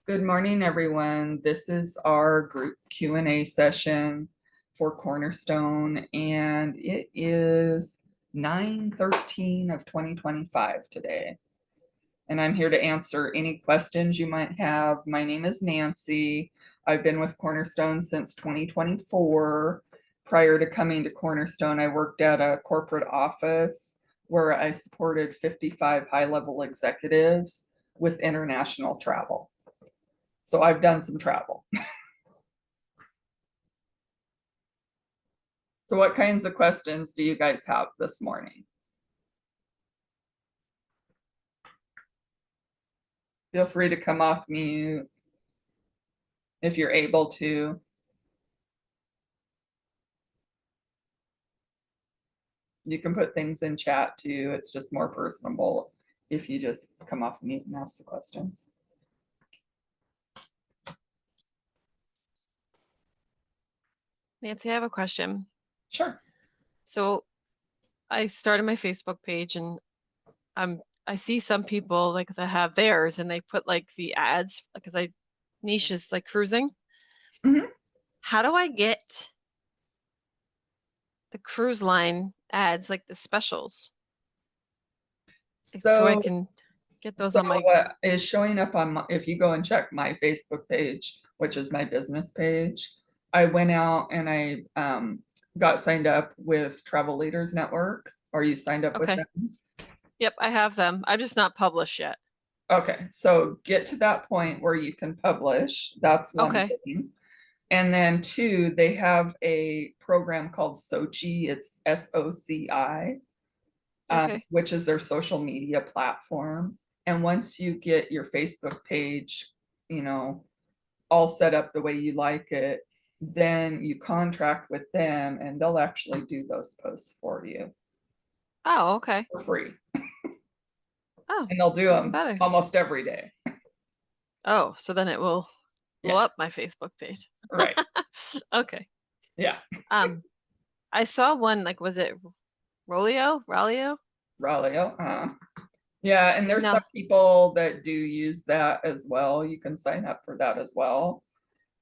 Good morning, everyone. This is our group Q&A session for Cornerstone, and it is 9/13 of 2025 today. And I'm here to answer any questions you might have. My name is Nancy. I've been with Cornerstone since 2024. Prior to coming to Cornerstone, I worked at a corporate office where I supported 55 high-level executives with international travel. So I've done some travel. So what kinds of questions do you guys have this morning? Feel free to come off mute if you're able to. You can put things in chat too. It's just more personable if you just come off mute and ask the questions. Nancy, I have a question. Sure. So I started my Facebook page and I see some people like that have theirs and they put like the ads because I niche is like cruising. Mhm. How do I get the cruise line ads, like the specials, like, so I So, can get those so on my what is showing up on if you go and check my Facebook page, which is my business page, I went out and I got signed up with Travel Leaders Network. Are you signed up with Okay. them? Yep, I have them. I'm just not published yet. Okay, so get to that point where you can publish. That's one Okay. thing. And then two, they have a program called Sochi. It's SOCI, Okay. which is their social media platform. And once you get your Facebook page, you know, all set up the way you like it, then you contract with them and they'll actually do those posts for you Oh, okay. for free. Oh, And they'll do even them better. almost every day. Oh, so then it will blow Yeah, up my Facebook page. right. Okay. Yeah. Um, I saw one, like, was it Rolio? Raleigh. Yeah, and there's some No. people that do use that as well. You can sign up for that as well.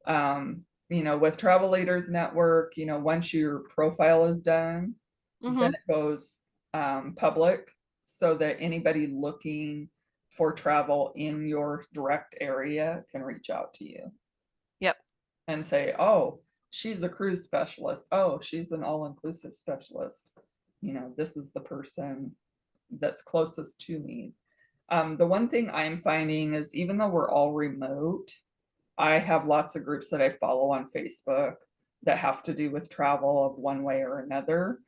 With Travel Leaders Network, once your profile is done, Mm-hmm. then it goes public so that anybody looking for travel in your direct area can reach out to you Yep. and say, oh, she's a cruise specialist. Oh, she's an all-inclusive specialist. This is the person that's closest to me. The one thing I'm finding is even though we're all remote, I have lots of groups that I follow on Facebook that have to do with travel of one way or another.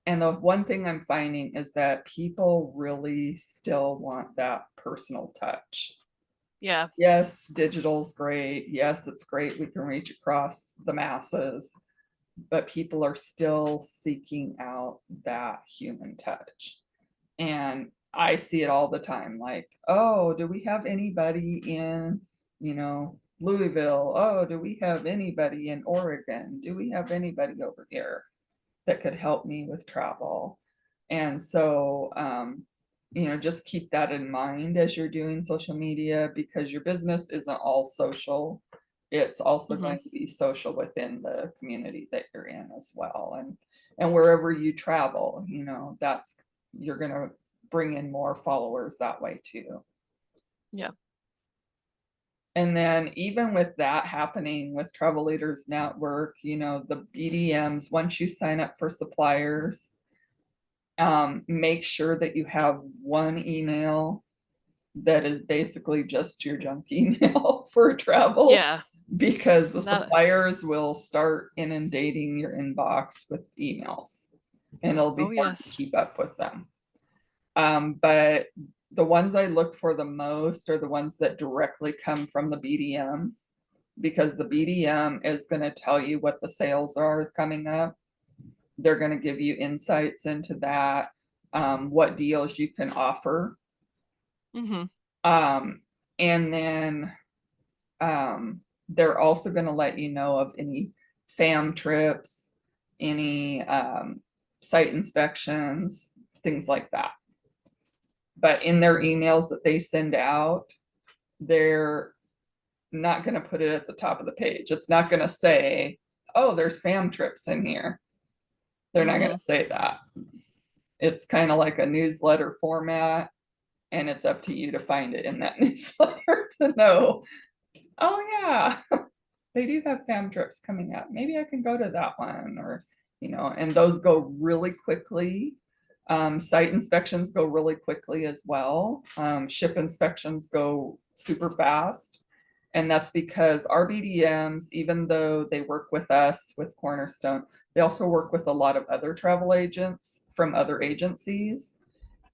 And the one thing I'm finding is that people really still want that personal touch. Yeah. Yes, digital's great. Yes, it's great. We can reach across the masses, but people are still seeking out that human touch. And I see it all the time. Like, oh, do we have anybody in, Louisville? Oh, do we have anybody in Oregon? Do we have anybody over here that could help me with travel? And so, just keep that in mind as you're doing social media because your business isn't all social. It's also Mm-hmm. going to be social within the community that you're in as well. And wherever you travel, that's you're gonna bring in more followers that way too. Yeah. And then even with that happening with Travel Leaders Network, the BDMs, once you sign up for suppliers, make sure that you have one email that is basically just your junk email for travel Yeah. because the That. suppliers will start inundating your inbox with emails and it'll be Oh, hard to yes. keep up with them. But the ones I look for the most are the ones that directly come from the BDM because the BDM is going to tell you what the sales are coming up. They're going to give you insights into that, what deals you can offer. Mm-hmm. And then they're also going to let you know of any FAM trips, any site inspections, things like that. But in their emails that they send out, they're not going to put it at the top of the page. It's not going to say, oh, there's fam trips in here. They're not going to say that. It's kind of like a newsletter format, and it's up to you to find it in that newsletter to know, oh yeah, they do have fam trips coming up. Maybe I can go to that one, or, and those go really quickly. Site inspections go really quickly as well. Ship inspections go super fast. And that's because our BDMs, even though they work with us with Cornerstone, they also work with a lot of other travel agents from other agencies.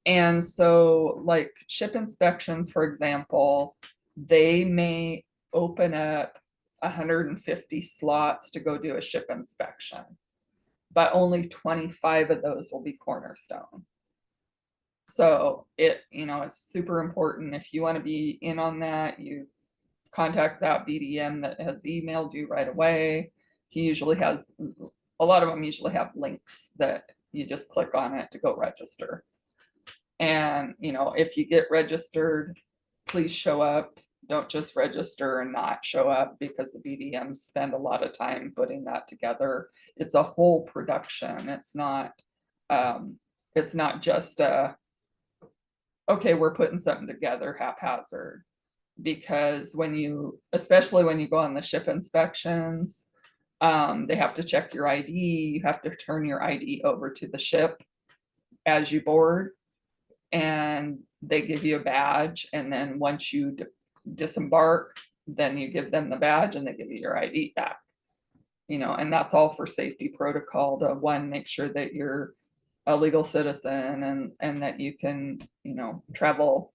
And so, like ship inspections, for example, they may open up 150 slots to go do a ship inspection, but only 25 of those will be Cornerstone. So it's super important. If you want to be in on that, you contact that BDM that has emailed you right away. He usually has, a lot of them usually have links that you just click on it to go register. And, if you get registered, please show up. Don't just register and not show up, because the BDMs spend a lot of time putting that together. It's a whole production. It's not just okay, we're putting something together haphazard. Because especially when you go on the ship inspections, they have to check your ID. You have to turn your ID over to the ship as you board, and they give you a badge. And then once you disembark, then you give them the badge and they give you your ID back. And that's all for safety protocol to, one, make sure that you're a legal citizen and that you can, travel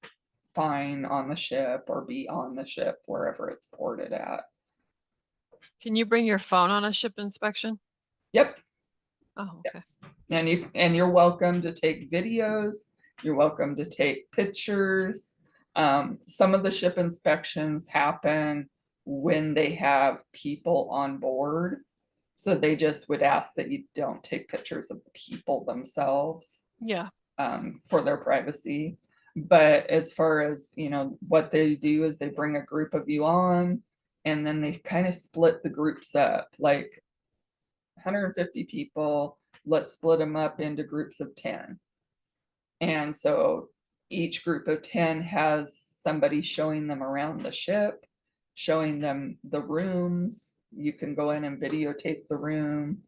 fine on the ship or be on the ship wherever it's ported at. Can you bring your phone on a ship inspection? Yep. Oh, okay. Yes. And you're welcome to take videos. You're welcome to take pictures. Some of the ship inspections happen when they have people on board. So they just would ask that you don't take pictures of the people themselves. Yeah. For their privacy. But as far as, what they do is they bring a group of you on, and then they kind of split the groups up, like 150 people, let's split them up into groups of 10. And so each group of 10 has somebody showing them around the ship, showing them the rooms. You can go in and videotape the room.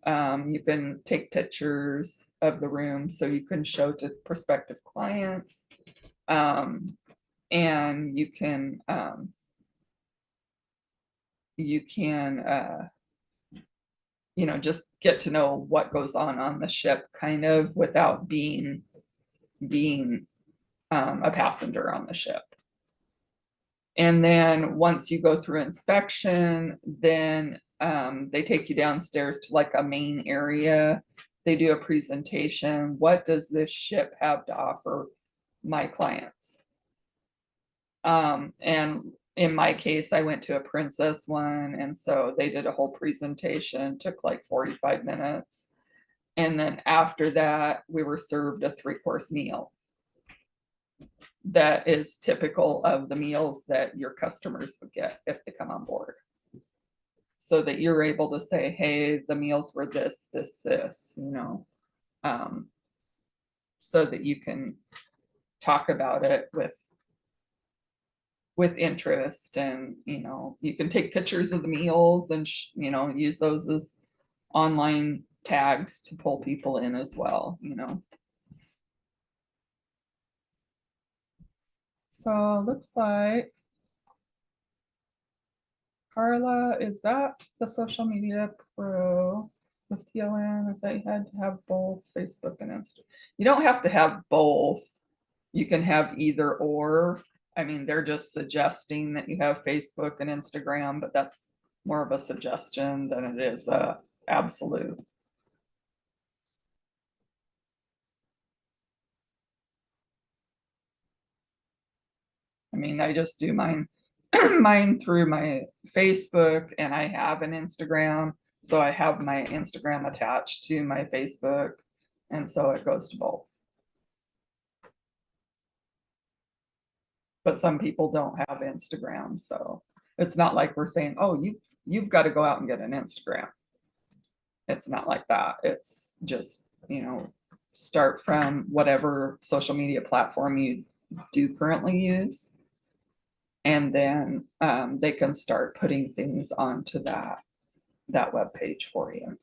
You can take pictures of the room so you can show to prospective clients. And you can just get to know what goes on the ship, kind of without being a passenger on the ship. And then once you go through inspection, then they take you downstairs to like a main area. They do a presentation. What does this ship have to offer my clients? And in my case, I went to a Princess one, and so they did a whole presentation, took like 45 minutes. And then after that, we were served a 3-course meal that is typical of the meals that your customers would get if they come on board. So that you're able to say, hey, the meals were this, so that you can talk about it with interest, and you can take pictures of the meals and use those as online tags to pull people in as well. So looks like Carla, is that the social media pro with TLN? I thought you had to have both Facebook and Instagram. You don't have to have both. You can have either or. I mean, they're just suggesting that you have Facebook and Instagram, but that's more of a suggestion than it is a absolute. I mean, I just do mine through my Facebook, and I have an Instagram. So I have my Instagram attached to my Facebook, and so it goes to both. But some people don't have Instagram, so It's not like we're saying, oh, you've got to go out and get an Instagram. It's not like that. It's just, start from whatever social media platform you do currently use. And then they can start putting things onto that web page for you.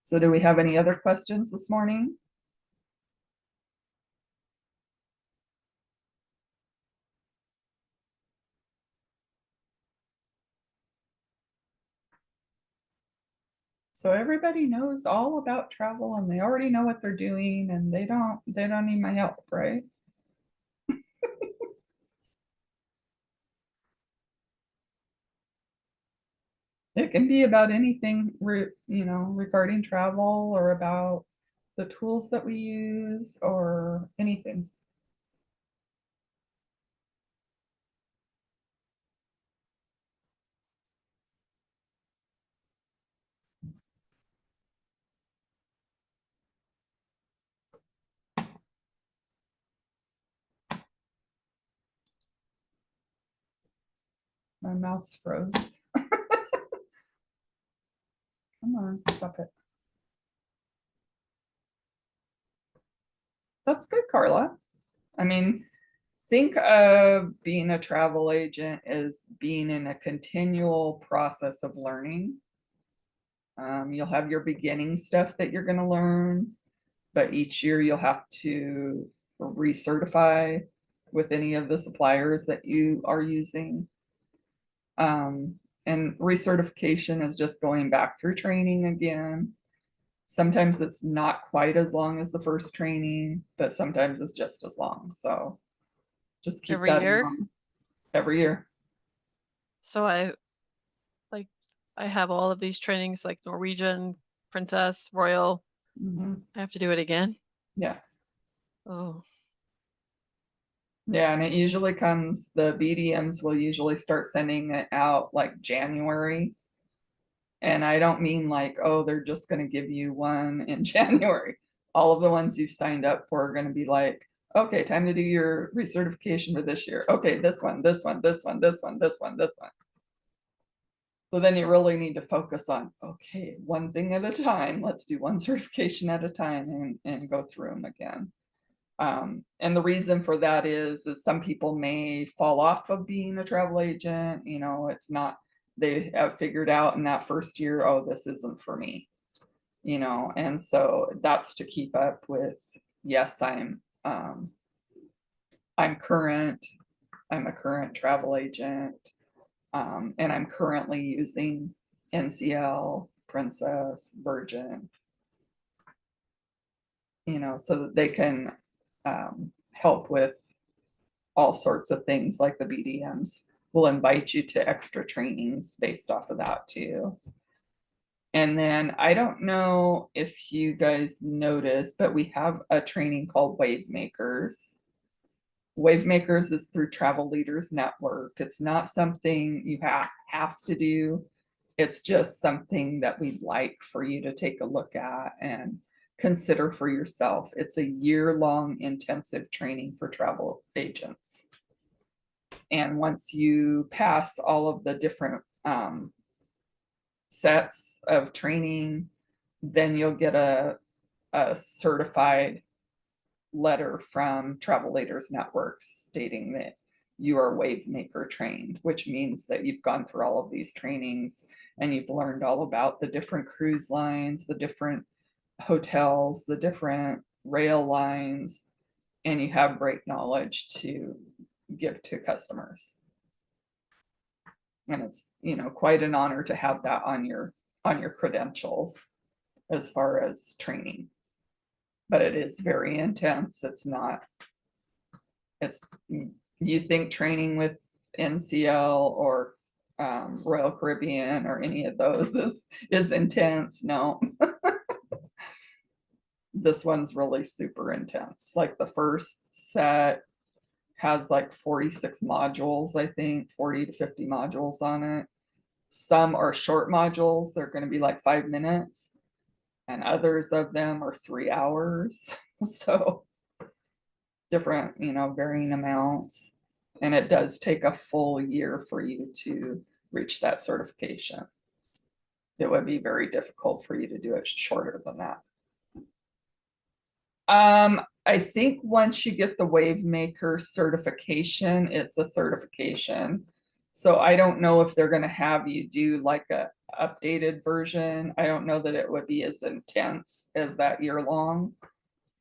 So do we have any other questions this morning? So everybody knows all about travel and they already know what they're doing and they don't need my help, right? It can be about anything, regarding travel or about the tools that we use or anything. My mouth's froze. Come on, stop it. That's good, Carla. I mean, think of being a travel agent as being in a continual process of learning. You'll have your beginning stuff that you're going to learn, but each year you'll have to recertify with any of the suppliers that you are using. And recertification is just going back through training again. Sometimes it's not quite as long as the first training, but sometimes it's just as long. So just keep Every that in year. mind. Every year. So I have all of these trainings like Norwegian, Princess, Royal. Mhm. I have to do it again. Yeah. Oh, Yeah, and it usually comes, the BDMs will usually start sending it out like January. And I don't mean like, oh, they're just going to give you one in January. All of the ones you've signed up for are going to be like, okay, time to do your recertification for this year. Okay, this one, this one, this one, this one, this one, this one. So then you really need to focus on, okay, one thing at a time. Let's do one certification at a time and go through them again. And the reason for that is some people may fall off of being a travel agent. It's not, they have figured out in that first year, oh, this isn't for me, and so that's to keep up with, yes, I'm current, I'm a current travel agent, and I'm currently using NCL, Princess, Virgin, so that they can help with all sorts of things like the BDMs will invite you to extra trainings based off of that too. And then I don't know if you guys noticed, but we have a training called Wave Makers. Wave Makers is through Travel Leaders Network. It's not something you have to do. It's just something that we'd like for you to take a look at and consider for yourself. It's a year-long intensive training for travel agents. And once you pass all of the different sets of training, then you'll get a certified letter from Travel Leaders Network stating that you are Wave Maker trained, which means that you've gone through all of these trainings and you've learned all about the different cruise lines, the different hotels, the different rail lines, and you have great knowledge to give to customers. And it's, quite an honor to have that on your credentials as far as training. But it is very intense. It's you think training with NCL or Royal Caribbean or any of those is intense. No. This one's really super intense. Like the first set has like 46 modules, I think 40 to 50 modules on it. Some are short modules, they're going to be like 5 minutes. and others of them are 3 hours. So different, varying amounts. And it does take a full year for you to reach that certification. It would be very difficult for you to do it shorter than that. I think once you get the wave maker certification, it's a certification. So I don't know if they're going to have you do like a updated version. I don't know that it would be as intense as that year long.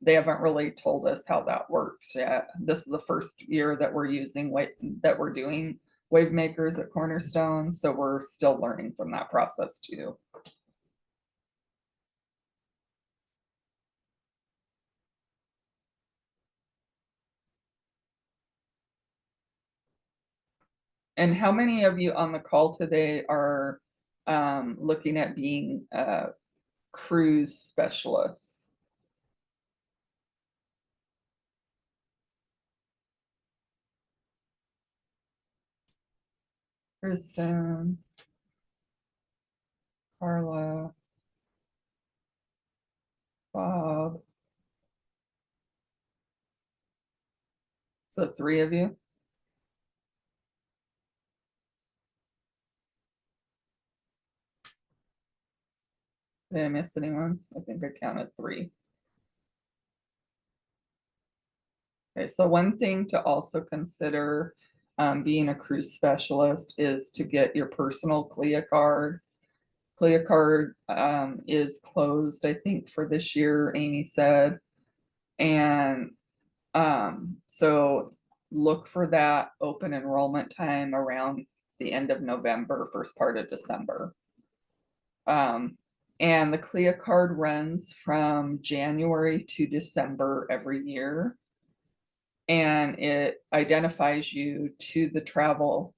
They haven't really told us how that works yet. This is the first year that we're doing wave makers at Cornerstone. So we're still learning from that process too. And how many of you on the call today are looking at being cruise specialists? Kristen, Carla, Bob. So 3 of you. Did I miss anyone? I think I counted 3. Okay, so one thing to also consider being a cruise specialist is to get your personal CLIA card. CLIA card is closed, I think, for this year, Amy said. And so look for that open enrollment time around the end of November, first part of December. And the CLIA card runs from January to December every year. And it identifies you to the travel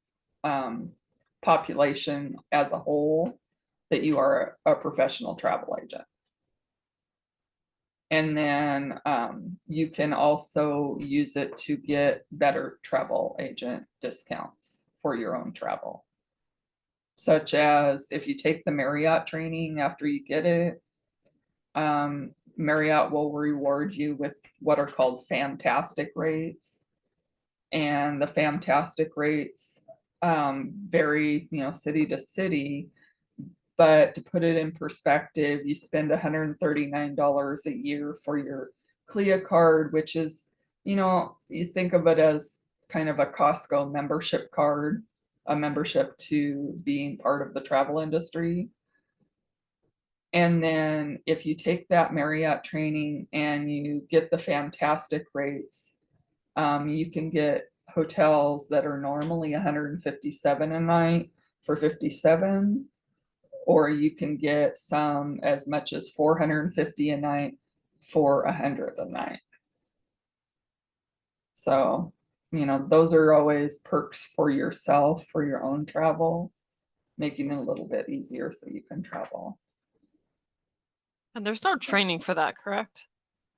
population as a whole, that you are a professional travel agent. And then you can also use it to get better travel agent discounts for your own travel. Such as if you take the Marriott training after you get it, Marriott will reward you with what are called fantastic rates. And the fantastic rates vary, city to city. But to put it in perspective, you spend $139 a year for your CLIA card, which is, you think of it as kind of a Costco membership card, a membership to being part of the travel industry. And then if you take that Marriott training and you get the fantastic rates, you can get hotels that are normally $157 a night for $57, or you can get some as much as $450 a night for $100 a night. So, those are always perks for yourself, for your own travel, making it a little bit easier so you can travel. And there's no training for that, correct?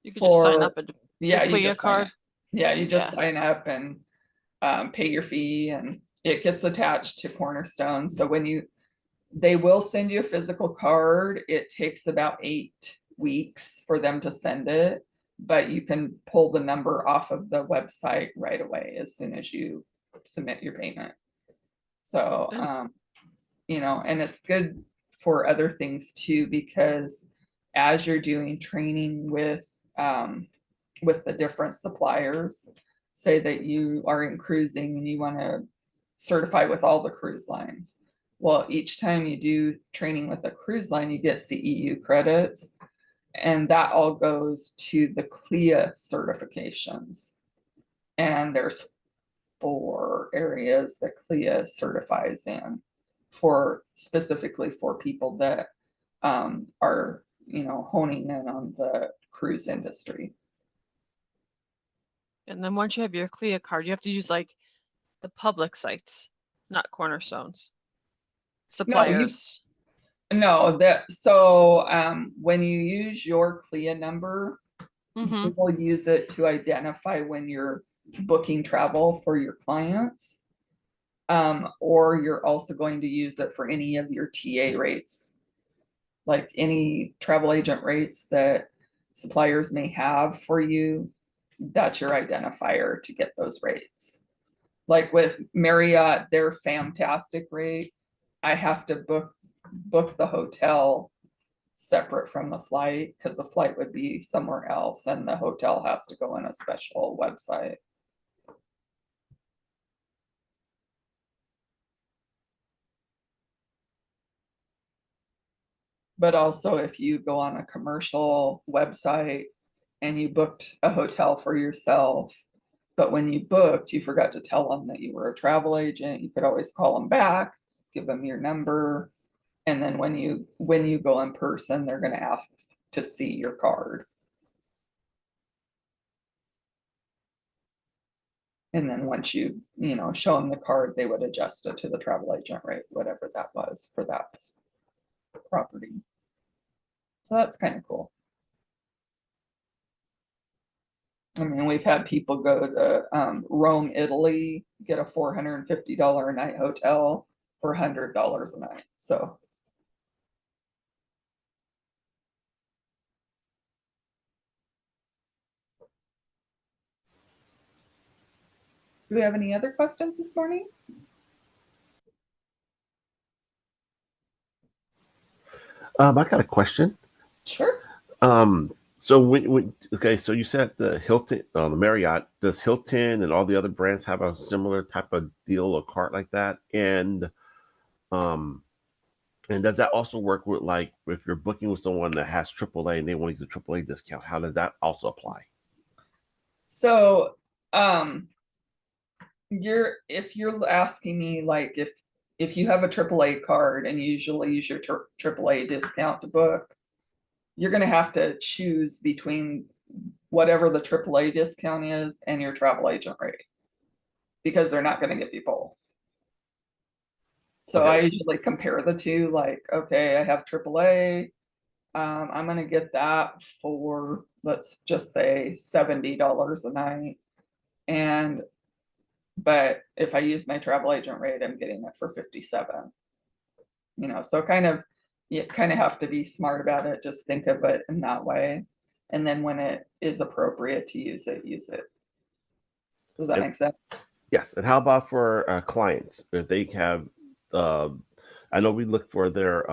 You could just sign up and yeah, the CLIA card. Yeah, you just sign up and pay your fee, and it gets attached to Cornerstone. So they will send you a physical card. It takes about 8 weeks for them to send it, but you can pull the number off of the website right away as soon as you submit your payment. So, and it's good for other things too, because as you're doing training with the different suppliers, say that you are in cruising and you want to certify with all the cruise lines. Well, each time you do training with a cruise line, you get CEU credits, and that all goes to the CLIA certifications. And there's 4 areas that CLIA certifies in, specifically for people that are, honing in on the cruise industry. And then once you have your CLIA card, you have to use like the public sites, not Cornerstones. Suppliers. When you use your CLIA number, you will use it to identify when you're booking travel for your clients, or you're also going to use it for any of your TA rates. like any travel agent rates that suppliers may have for you, that's your identifier to get those rates. Like with Marriott, their fantastic rate, I have to book the hotel separate from the flight because the flight would be somewhere else and the hotel has to go in a special website. But also if you go on a commercial website and you booked a hotel for yourself, but when you booked, you forgot to tell them that you were a travel agent, you could always call them back, give them your number. And then when you go in person, they're gonna ask to see your card. And then once you show them the card, they would adjust it to the travel agent rate, whatever that was for that property. So that's kind of cool. I mean, we've had people go to Rome, Italy, get a $450 a night hotel for $100 a night. So do we have any other questions this morning? I got a question. Sure. So okay, so you said the Hilton, the Marriott, does Hilton and all the other brands have a similar type of deal or cart like that? Um, and does that also work with like if you're booking with someone that has AAA and they want to use a AAA discount? How does that also apply? So if you're asking me like if you have a AAA card and you usually use your AAA discount to book, you're going to have to choose between whatever the AAA discount is and your travel agent rate because they're not going to give you both. So Okay. I usually compare the two, like, okay, I have AAA. I'm going to get that for, let's just say $70 a night. But if I use my travel agent rate, I'm getting it for 57. So you kind of have to be smart about it. Just think of it in that way. And then when it is appropriate to use it, use it. Does that And make sense? yes. And how about for clients? If they have, uh, I know we look for their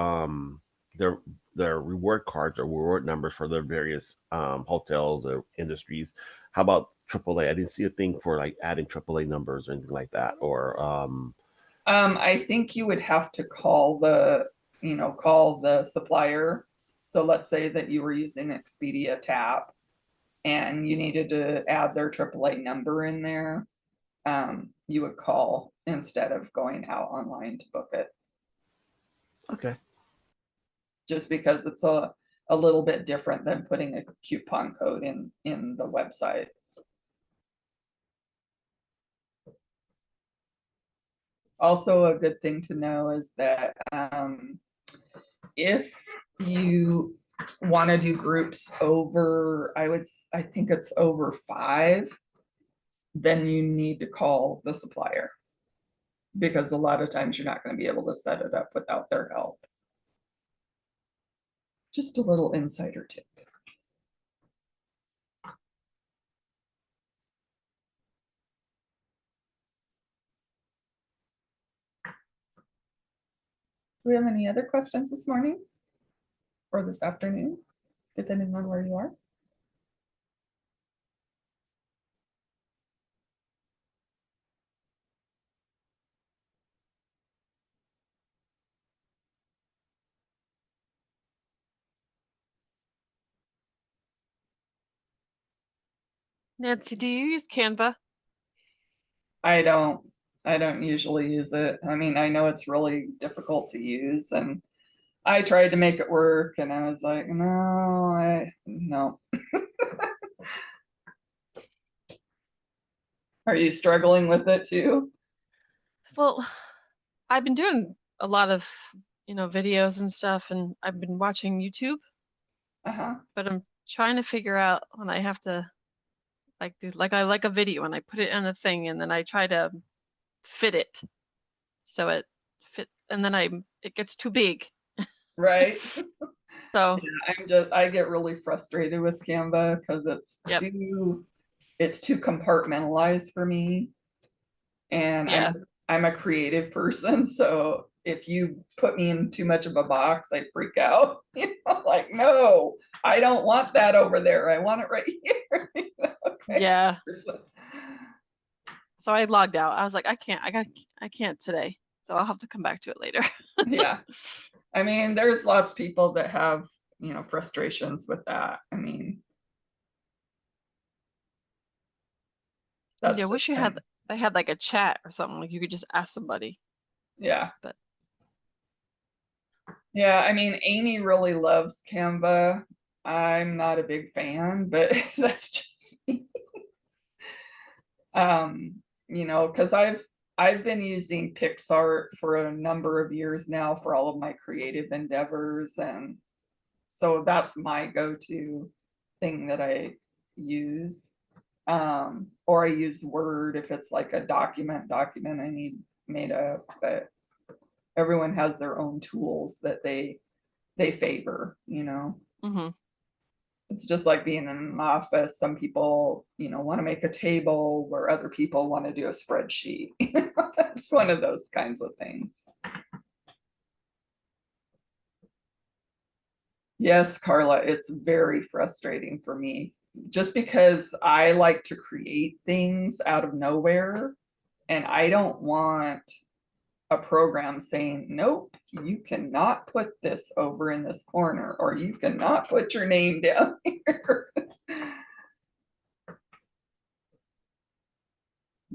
their reward cards or reward numbers for their various hotels or industries. How about AAA? I didn't see a thing for like adding AAA numbers or anything like that. Or I think you would have to call the supplier. So let's say that you were using Expedia Tap and you needed to add their AAA number in there. You would call instead of going out online to book it, okay. just because it's a little bit different than putting a coupon code in the website. Also, a good thing to know is that if you want to do groups over, I think it's over 5, then you need to call the supplier because a lot of times you're not going to be able to set it up without their help. Just a little insider tip. Do we have any other questions this morning or this afternoon, depending on where you are? Nancy, do you use Canva? I don't I don't usually use it. I mean, I know it's really difficult to use and I tried to make it work and I was like, no. Are you struggling with it too? Well, I've been doing a lot of, videos and stuff, and I've been watching YouTube, Uh-huh. but I'm trying to figure out when I have to like I like a video and I put it in a thing and then I try to fit it so it fit and then it gets too big. Right. So, I get really frustrated with Canva because Yep. it's too compartmentalized for me. And Yeah. I'm a creative person, so if you put me in too much of a box, I freak out. Like, no, I don't want that over there. I want it right here. Okay. Yeah. So, So I logged out. I was like, I can't today. So I'll have to come back to it later. yeah. I mean, there's lots of people that have, frustrations with that. I mean, that's Yeah, I wish just you kind had of, they had like a chat or something, like you could just ask somebody. yeah. But Yeah, I mean, Amy really loves Canva. I'm not a big fan, but that's just me. Because I've been using PixArt for a number of years now for all of my creative endeavors, and so that's my go-to thing that I use. Or I use Word if it's like a document I need made up, but everyone has their own tools that they favor. hmm It's just like being in an office. Some people, want to make a table where other people want to do a spreadsheet. It's one of those kinds of things. Yes, Carla, it's very frustrating for me just because I like to create things out of nowhere, and I don't want a program saying, nope, you cannot put this over in this corner, or you cannot put your name down here.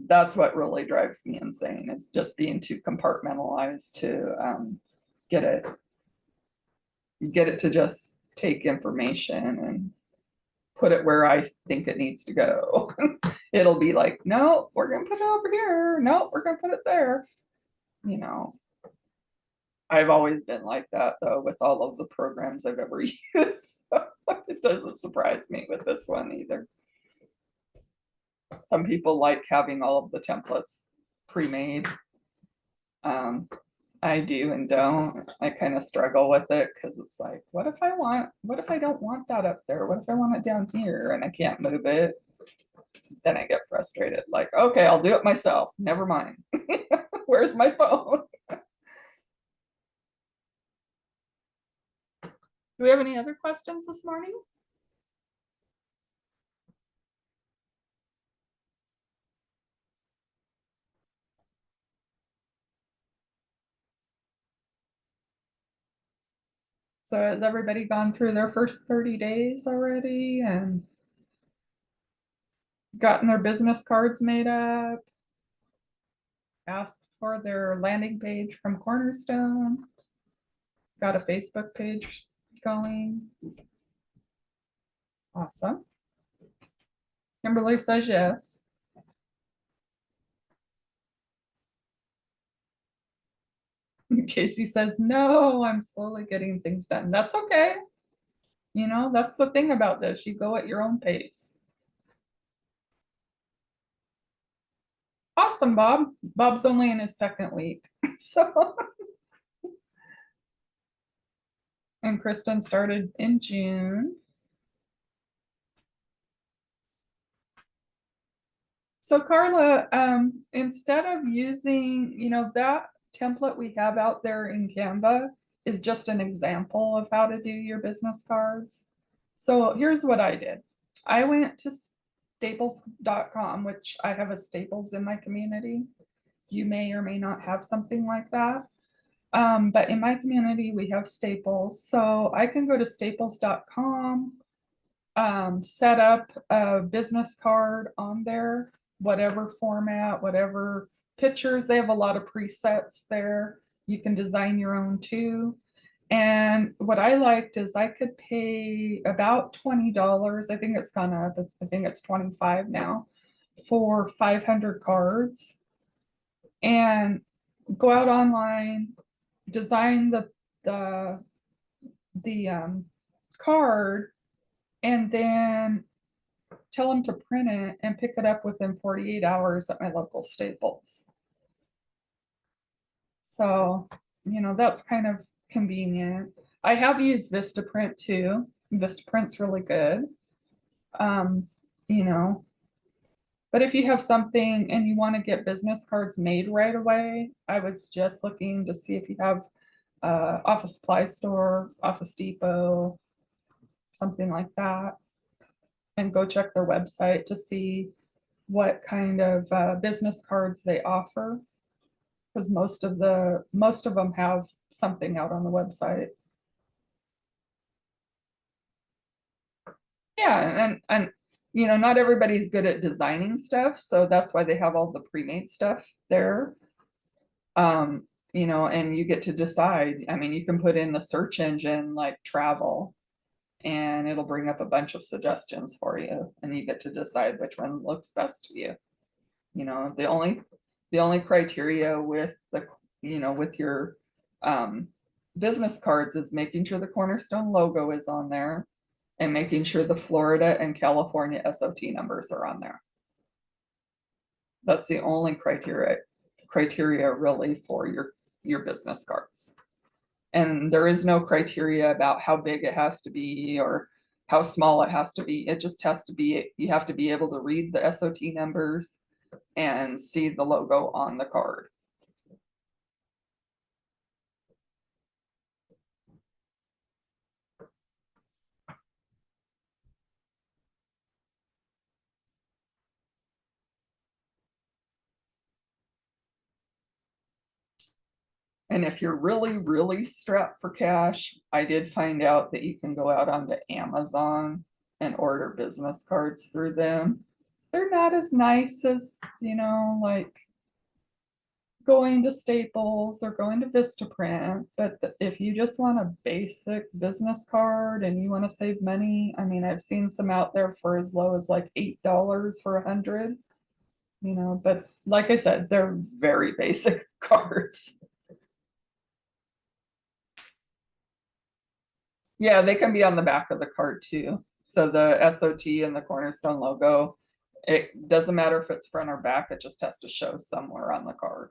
That's what really drives me insane. It's just being too compartmentalized to get it to just take information and put it where I think it needs to go. It'll be like, no, we're gonna put it over here. No, we're gonna put it there. You know, I've always been like that though with all of the programs I've ever used. So it doesn't surprise me with this one either. Some people like having all of the templates pre-made. I do and don't. I kind of struggle with it because it's like, what if I don't want that up there? What if I want it down here and I can't move it? Then I get frustrated. Like, okay, I'll do it myself. Never mind. Where's my phone? Do we have any other questions this morning? So has everybody gone through their first 30 days already and gotten their business cards made up? Asked for their landing page from Cornerstone? Got a Facebook page going? Awesome. Kimberly says yes. Casey says no, I'm slowly getting things done. That's okay. That's the thing about this. You go at your own pace. Awesome, Bob. Bob's only in his second week. So, and Kristen started in June. So Carla, instead of using, that template we have out there in Canva is just an example of how to do your business cards. So here's what I did. I went to staples.com, which I have a Staples in my community. You may or may not have something like that. But in my community, we have Staples. So I can go to staples.com, set up a business card on there, whatever format, whatever pictures. They have a lot of presets there. You can design your own too. And what I liked is I could pay about $20. I think it's gone up. I think it's 25 now for 500 cards, and go out online, design the card, and then tell them to print it and pick it up within 48 hours at my local Staples. So, that's kind of convenient. I have used Vistaprint too. Vistaprint's really good. You know, but if you have something and you want to get business cards made right away, I would suggest looking to see if you have office supply store, Office Depot, something like that, and go check their website to see what kind of business cards they offer, because most of them have something out on the website. Yeah, and you know, not everybody's good at designing stuff, so that's why they have all the pre-made stuff there. You know, and you get to decide. I mean, you can put in the search engine like travel, and it'll bring up a bunch of suggestions for you, and you get to decide which one looks best to you. You know, the only criteria with the, you know, with your business cards is making sure the Cornerstone logo is on there and making sure the Florida and California SOT numbers are on there. That's the only criteria really for your business cards. And there is no criteria about how big it has to be or how small it has to be. It just has to be, you have to be able to read the SOT numbers and see the logo on the card. And if you're really, really strapped for cash, I did find out that you can go out onto Amazon and order business cards through them. They're not as nice as, you know, like going to Staples or going to Vistaprint, but if you just want a basic business card and you want to save money, I mean, I've seen some out there for as low as like $8 for 100, you know, but like I said, they're very basic cards. Yeah, they can be on the back of the card too. So the SOT and the Cornerstone logo, it doesn't matter if it's front or back, it just has to show somewhere on the card.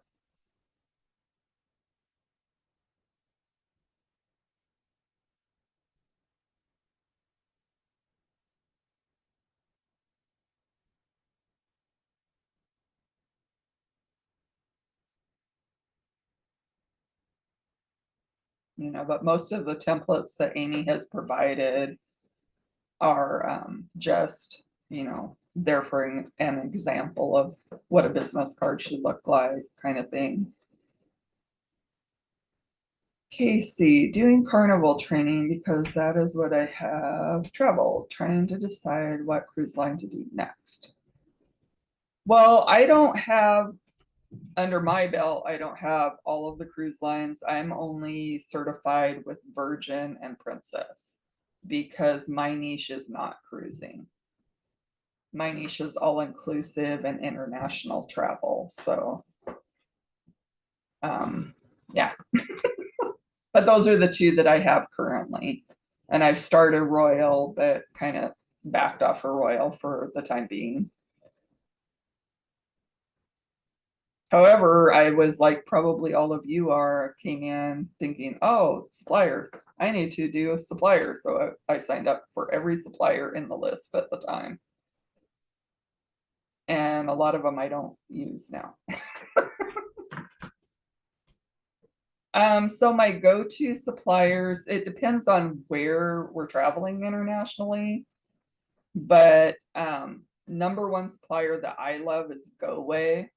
You know, but most of the templates that Amy has provided are just, you know, there for an example of what a business card should look like, kind of thing. Casey, doing carnival training because that is what I have trouble trying to decide what cruise line to do next. Well, I don't have, under my belt, I don't have all of the cruise lines. I'm only certified with Virgin and Princess because my niche is not cruising. My niche is all inclusive and international travel. So, yeah. But those are the two that I have currently. And I've started Royal, but kind of backed off of Royal for the time being. However, I was like probably all of you came in thinking, oh, supplier, I need to do a supplier. So I signed up for every supplier in the list at the time. And a lot of them I don't use now. So my go-to suppliers, it depends on where we're traveling internationally, but number one supplier that I love is GoWay.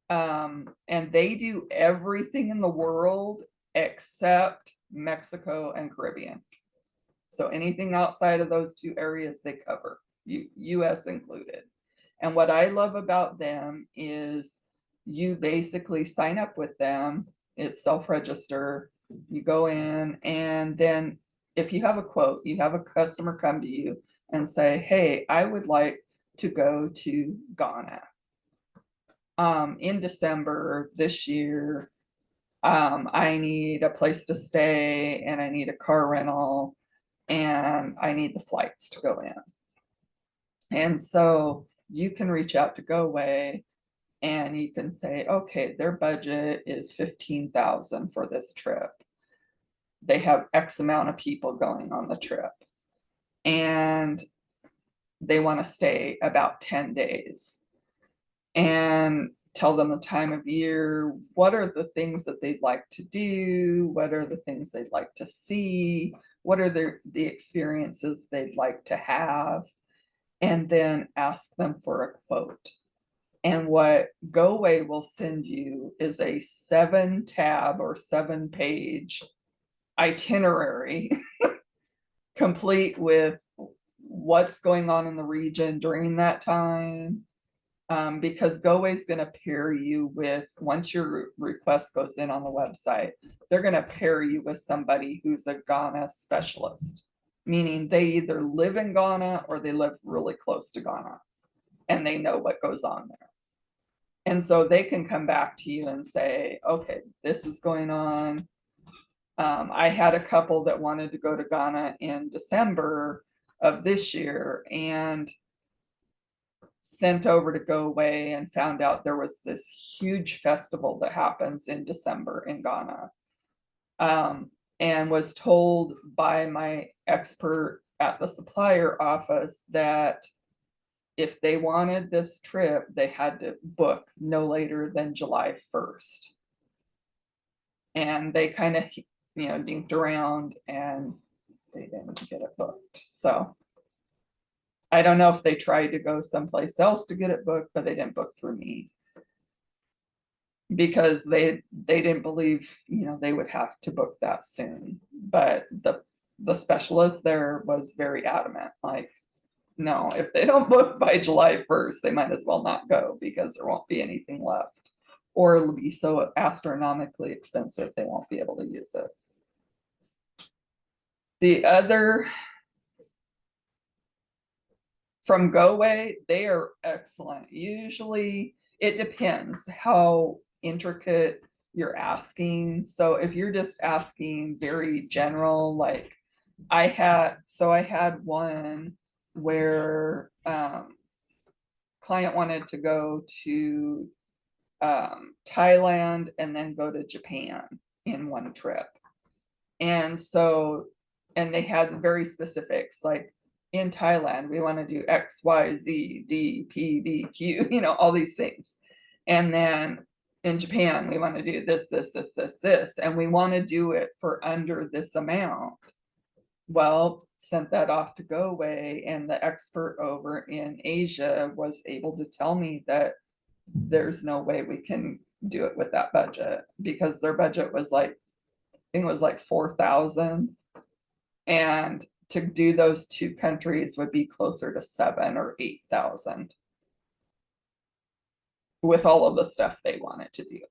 And they do everything in the world except Mexico and Caribbean. So anything outside of those two areas they cover, US included. And what I love about them is you basically sign up with them. It's self-register. You go in, and then if you have a quote, you have a customer come to you and say, hey, I would like to go to Ghana in December this year. I need a place to stay and I need a car rental and I need the flights to go in. And so you can reach out to GoWay and you can say, okay, their budget is $15,000 for this trip. they have X amount of people going on the trip, and they want to stay about 10 days, and tell them the time of year, what are the things that they'd like to do, what are the things they'd like to see, what are the experiences they'd like to have, and then ask them for a quote. And what GoAway will send you is a 7-tab or 7-page itinerary complete with what's going on in the region during that time. Because GoAway is going to pair you with, once your request goes in on the website, they're going to pair you with somebody who's a Ghana specialist, meaning they either live in Ghana or they live really close to Ghana and they know what goes on there. And so they can come back to you and say, okay, this is going on. I had a couple that wanted to go to Ghana in December of this year and sent over to GoAway and found out there was this huge festival that happens in December in Ghana. And was told by my expert at the supplier office that if they wanted this trip, they had to book no later than July 1st. And they kind of, dinked around and they didn't get it booked. So I don't know if they tried to go someplace else to get it booked, but they didn't book through me because they didn't believe, they would have to book that soon. But the specialist there was very adamant, like, no, if they don't book by July 1st, they might as well not go because there won't be anything left, or it'll be so astronomically expensive they won't be able to use it. The other, from GoAway, they are excellent. Usually it depends how intricate you're asking. So if you're just asking very general, like I had one where client wanted to go to Thailand and then go to Japan in one trip. And so, and they had very specifics, like in Thailand, we want to do X, Y, Z, D, P, B, Q, all these things. And then in Japan, we want to do this, this, this, this, this, and we want to do it for under this amount. Well, sent that off to GoAway, and the expert over in Asia was able to tell me that there's no way we can do it with that budget, because their budget was like, I think it was like 4,000, and to do those two countries would be closer to 7,000 or 8,000 with all of the stuff they wanted to do.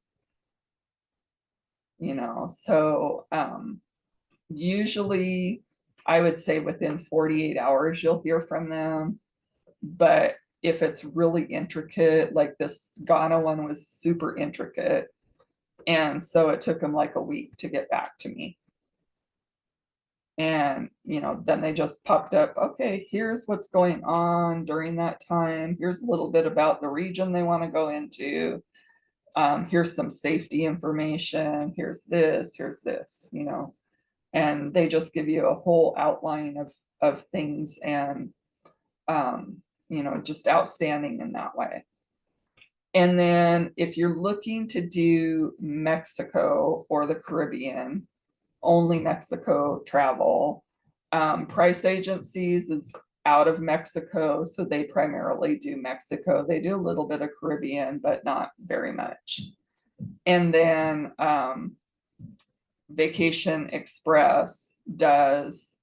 So usually I would say within 48 hours you'll hear from them. But if it's really intricate, like this Ghana one was super intricate, and so it took them like a week to get back to me. And then they just popped up, okay, here's what's going on during that time, here's a little bit about the region they want to go into, here's some safety information, here's this, and they just give you a whole outline of things, and just outstanding in that way. And then if you're looking to do Mexico or the Caribbean, only Mexico travel, Price Agencies is out of Mexico, so they primarily do Mexico. They do a little bit of Caribbean, but not very much. And then Vacation Express does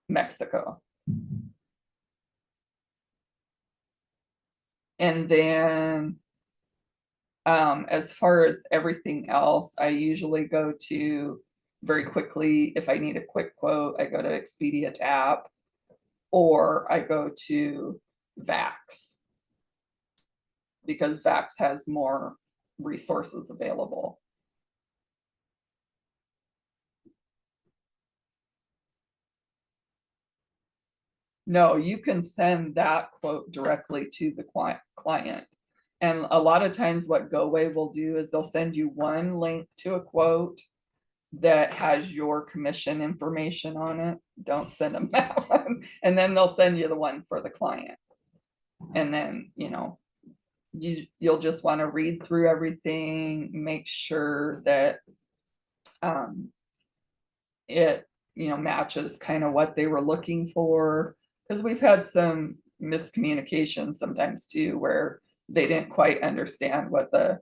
Mexico. And then as far as everything else, I usually go to, very quickly, if I need a quick quote, I go to Expedia Tap, or I go to Vax, because Vax has more resources available. No, you can send that quote directly to the client. And a lot of times what GoAway will do is they'll send you one link to a quote, that has your commission information on it, don't send them that one. And then they'll send you the one for the client. And then, you'll just want to read through everything, make sure that it, matches kind of what they were looking for. Because we've had some miscommunication sometimes too, where they didn't quite understand what the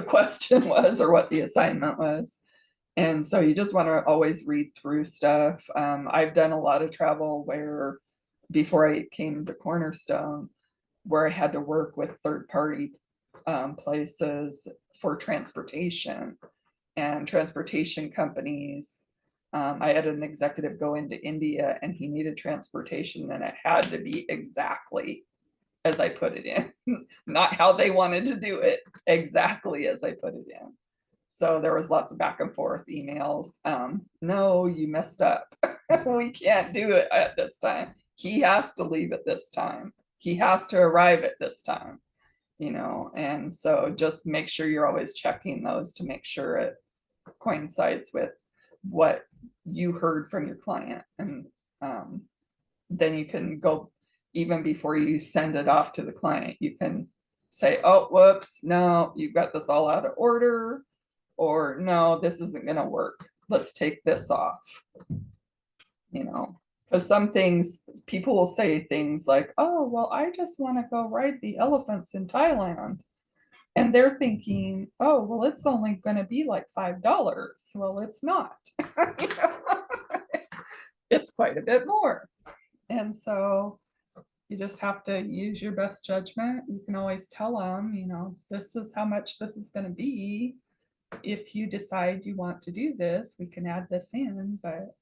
question was or what the assignment was. And so you just want to always read through stuff. I've done a lot of travel where before I came to Cornerstone, where I had to work with third-party places for transportation and transportation companies. I had an executive go into India and he needed transportation and it had to be exactly as I put it in, not how they wanted to do it, exactly as I put it in. So there was lots of back and forth emails. No, you messed up. We can't do it at this time. He has to leave at this time. He has to arrive at this time, and so just make sure you're always checking those to make sure it coincides with what you heard from your client. And then you can go, even before you send it off to the client, you can say, oh, whoops, no, you've got this all out of order, or no, this isn't going to work. Let's take this off. Because some things, people will say things like, oh, well, I just want to go ride the elephants in Thailand. And they're thinking, oh, well, it's only going to be like $5. Well, it's not. It's quite a bit more. And so you just have to use your best judgment. You can always tell them, this is how much this is going to be. If you decide you want to do this, we can add this in, but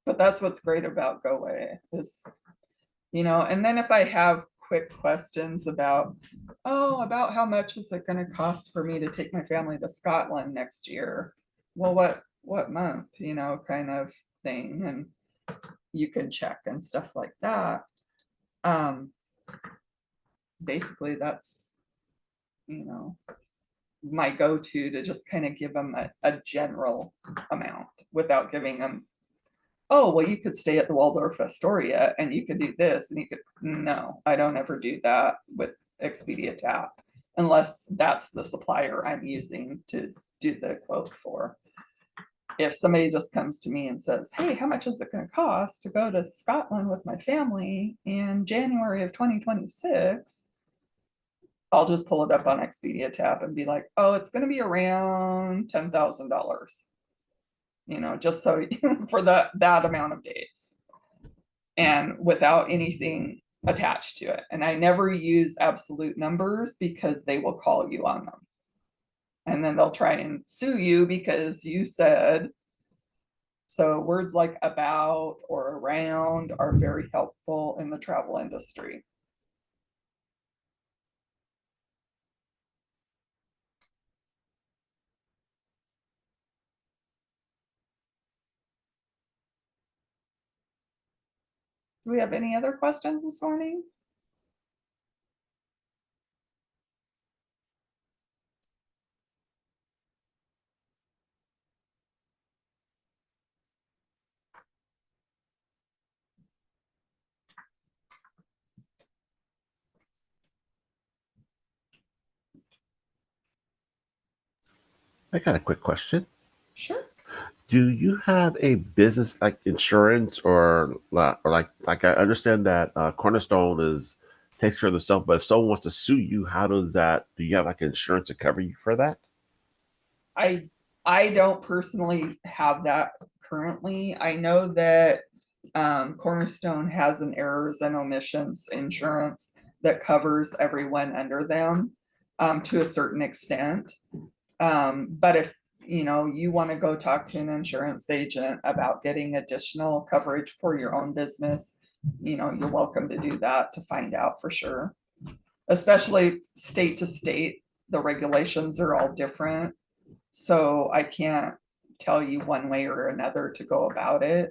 but that's what's great about GoAway is, and then if I have quick questions about how much is it going to cost for me to take my family to Scotland next year? Well, what month, kind of thing. And you can check and stuff like that. Basically that's, my go-to to just kind of give them a general amount without giving them, oh, well, you could stay at the Waldorf Astoria and you could do this and you could, no, I don't ever do that with Expedia Tap unless that's the supplier I'm using to do the quote for. If somebody just comes to me and says, hey, how much is it going to cost to go to Scotland with my family in January of 2026? I'll just pull it up on Expedia Tap and be like, oh, it's going to be around $10,000, just so for that amount of days and without anything attached to it. And I never use absolute numbers because they will call you on them. And then they'll try and sue you because you said. So words like about or around are very helpful in the travel industry. Do we have any other questions this morning? I got a quick question. Sure. Do you have a business like insurance or like I understand that Cornerstone takes care of the stuff, but if someone wants to sue you, do you have like insurance to cover you for that? I don't personally have that currently. I know that Cornerstone has an errors and omissions insurance that covers everyone under them to a certain extent. But if you want to go talk to an insurance agent about getting additional coverage for your own business, you're welcome to do that to find out for sure. Especially state to state, the regulations are all different. So I can't tell you one way or another to go about it.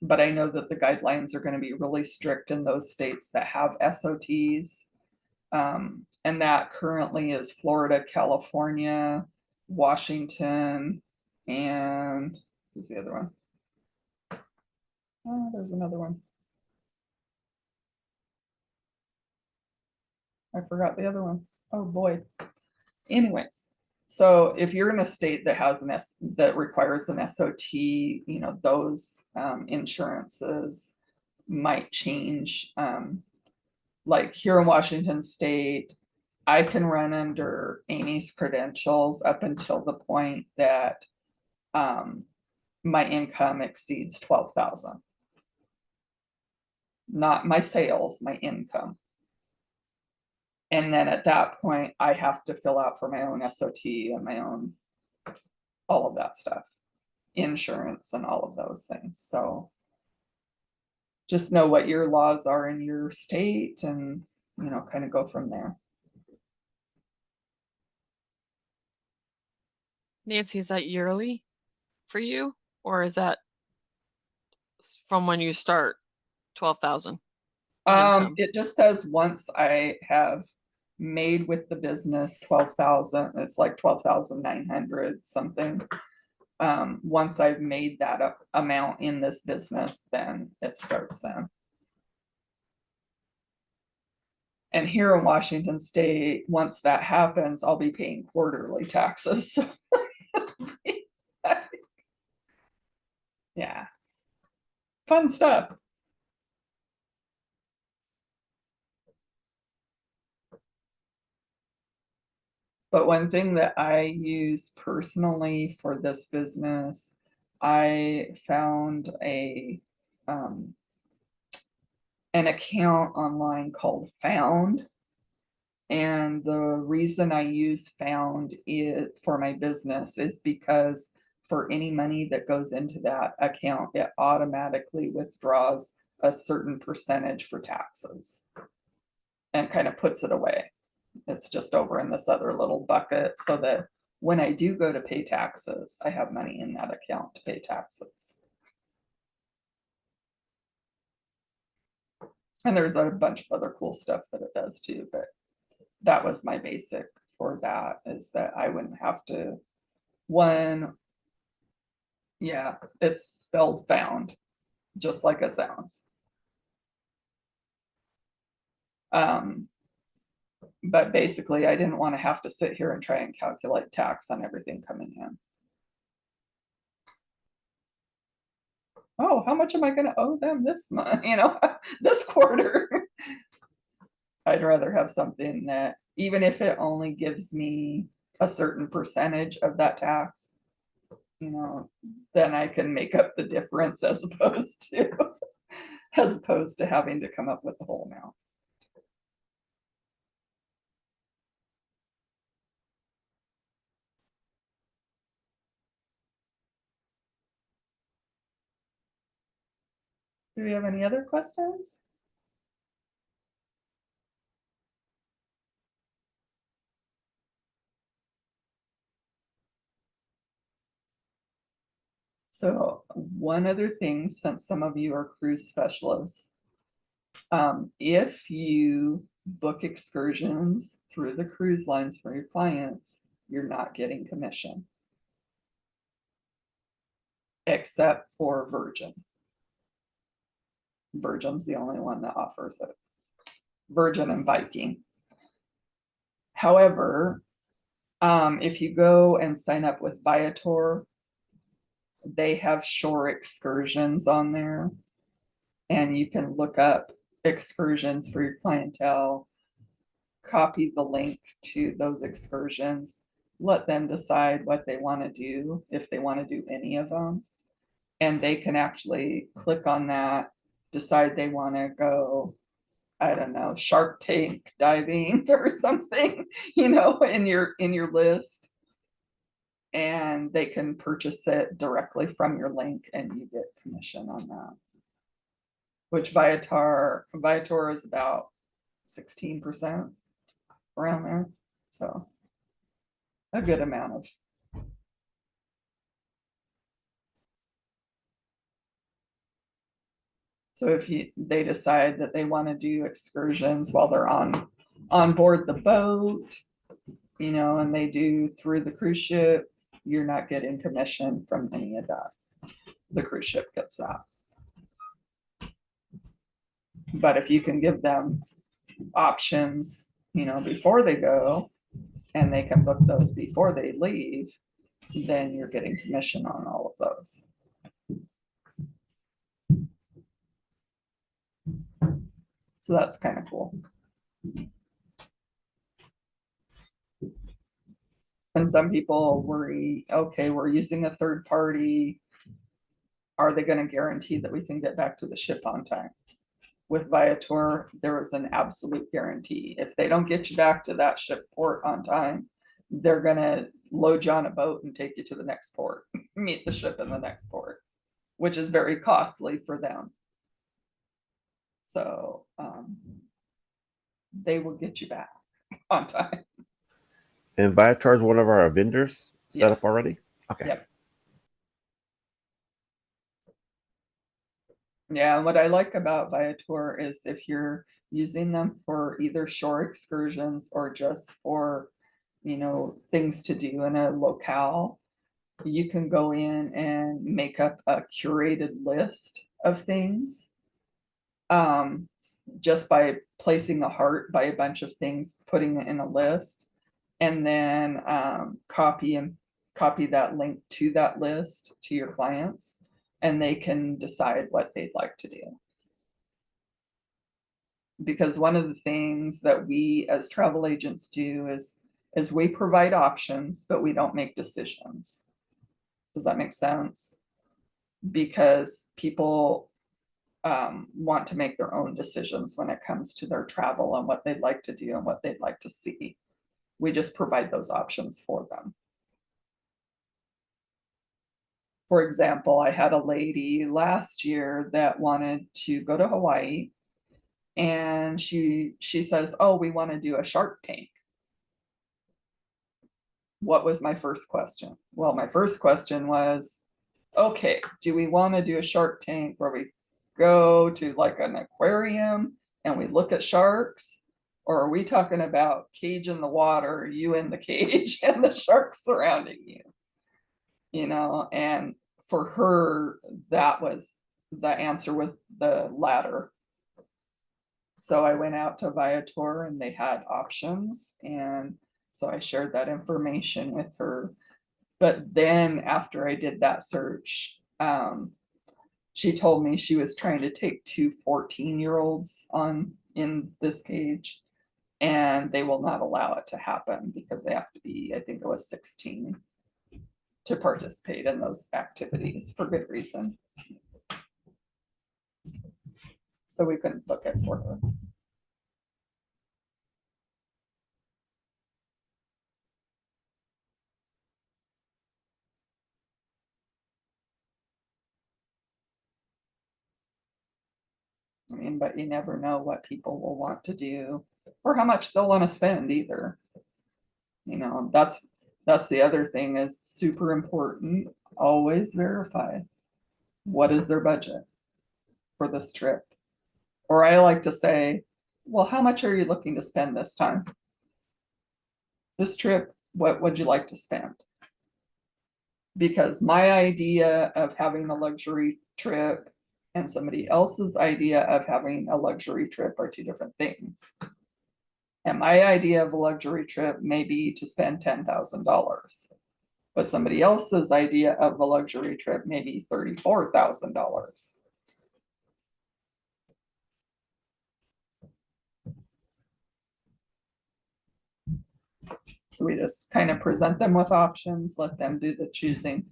but I know that the guidelines are going to be really strict in those states that have SOTs. And that currently is Florida, California, Washington, and who's the other one? Oh, there's another one. I forgot the other one. Oh boy. Anyways, so if you're in a state that has that requires an SOT, you know, those insurances might change. Like here in Washington State, I can run under Amy's credentials up until the point that my income exceeds 12,000. Not my sales, my income. And then at that point, I have to fill out for my own SOT and my own, all of that stuff, insurance and all of those things. So just know what your laws are in your state and, you know, kind of go from there. Nancy, is that yearly for you, or is that from when you start 12,000? It just says once I have made with the business 12,000, it's like 12,900 something. Once I've made that amount in this business, then it starts then. And here in Washington State, once that happens, I'll be paying quarterly taxes. Yeah. Fun stuff. But one thing that I use personally for this business, I found an account online called Found. And the reason I use Found it for my business is because for any money that goes into that account, it automatically withdraws a certain percentage for taxes and kind of puts it away. It's just over in this other little bucket so that when I do go to pay taxes, I have money in that account to pay taxes. And there's a bunch of other cool stuff that it does too, but that was my basic for that, is that I wouldn't have to, yeah, it's spelled Found, just like it sounds. But basically I didn't want to have to sit here and try and calculate tax on everything coming in. Oh, how much am I going to owe them this month? You know, this quarter. I'd rather have something that, even if it only gives me a certain percentage of that tax, you know, then I can make up the difference as opposed to having to come up with the whole amount. Do we have any other questions? So one other thing, since some of you are cruise specialists, if you book excursions through the cruise lines for your clients, you're not getting commission. Except for Virgin. Virgin's the only one that offers it. Virgin and Viking. However, if you go and sign up with Viator, they have shore excursions on there, and you can look up excursions for your clientele, copy the link to those excursions, let them decide what they want to do, if they want to do any of them, and they can actually click on that, decide they want to go, I don't know, Shark Tank diving or something, you know, in your list, and they can purchase it directly from your link and you get commission on that. Which Viator is about 16% around there. So a good amount of. So if they decide that they want to do excursions while they're on board the boat, and they do through the cruise ship, you're not getting commission from any of that. The cruise ship gets that. But if you can give them options, before they go, and they can book those before they leave, then you're getting commission on all of those. So that's kind of cool. And some people worry, okay, we're using a third party. Are they going to guarantee that we can get back to the ship on time? With Viator, there is an absolute guarantee. If they don't get you back to that ship port on time, they're going to load you on a boat and take you to the next port, meet the ship in the next port, which is very costly for them. So they will get you back on time. And Viator is one of our vendors set Yes. up already? Okay. Yep. Yeah, what I like about Viator is if you're using them for either shore excursions or just for, things to do in a locale, you can go in and make up a curated list of things. Just by placing a heart by a bunch of things, putting it in a list, and then copy that link to that list to your clients, and they can decide what they'd like to do. Because one of the things that we as travel agents do is we provide options, but we don't make decisions. Does that make sense? Because people want to make their own decisions when it comes to their travel and what they'd like to do and what they'd like to see. We just provide those options for them. For example, I had a lady last year that wanted to go to Hawaii, and she says, oh, we want to do a Shark Tank. What was my first question? Well, my first question was, okay, do we want to do a Shark Tank where we go to like an aquarium and we look at sharks? Or are we talking about cage in the water, you in the cage and the sharks surrounding you? And for her, that was the answer, was the latter. So I went out to Viator and they had options. And so I shared that information with her. But then after I did that search, she told me she was trying to take 2 14-year-olds on in this cage, and they will not allow it to happen because they have to be, I think it was 16 to participate in those activities for good reason. So we couldn't book it for her. I mean, but you never know what people will want to do or how much they'll want to spend either. That's the other thing is super important. Always verify what is their budget for this trip. Or I like to say, well, how much are you looking to spend this time? This trip, what would you like to spend? Because my idea of having a luxury trip and somebody else's idea of having a luxury trip are two different things. And my idea of a luxury trip may be to spend $10,000, but somebody else's idea of a luxury trip may be $34,000. So we just kind of present them with options, let them do the choosing,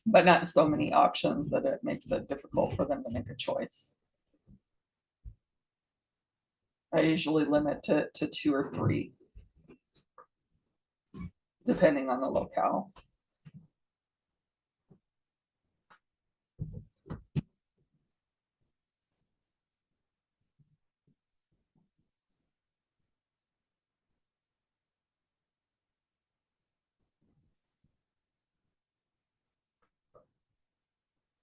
but not so many options that it makes it difficult for them to make a choice. I usually limit it to 2 or 3, depending on the locale.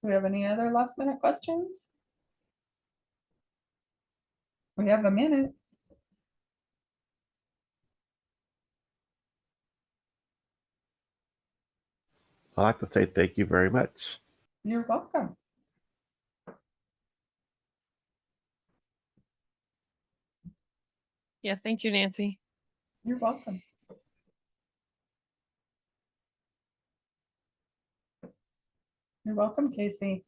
Do we have any other last minute questions? We have a minute. I'd like to say thank you very much. You're welcome. Yeah, thank you, Nancy. You're welcome. You're welcome, Casey.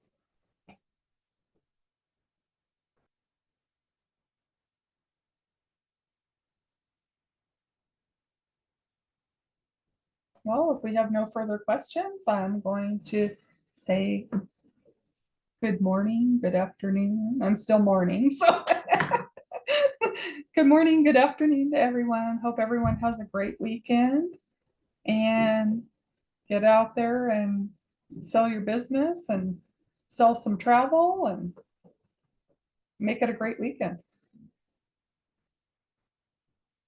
Well, if we have no further questions, I'm going to say good morning, good afternoon. I'm still morning, so good morning, good afternoon to everyone. Hope everyone has a great weekend and get out there and sell your business and sell some travel and make it a great weekend.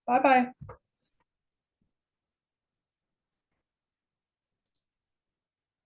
Bye-bye.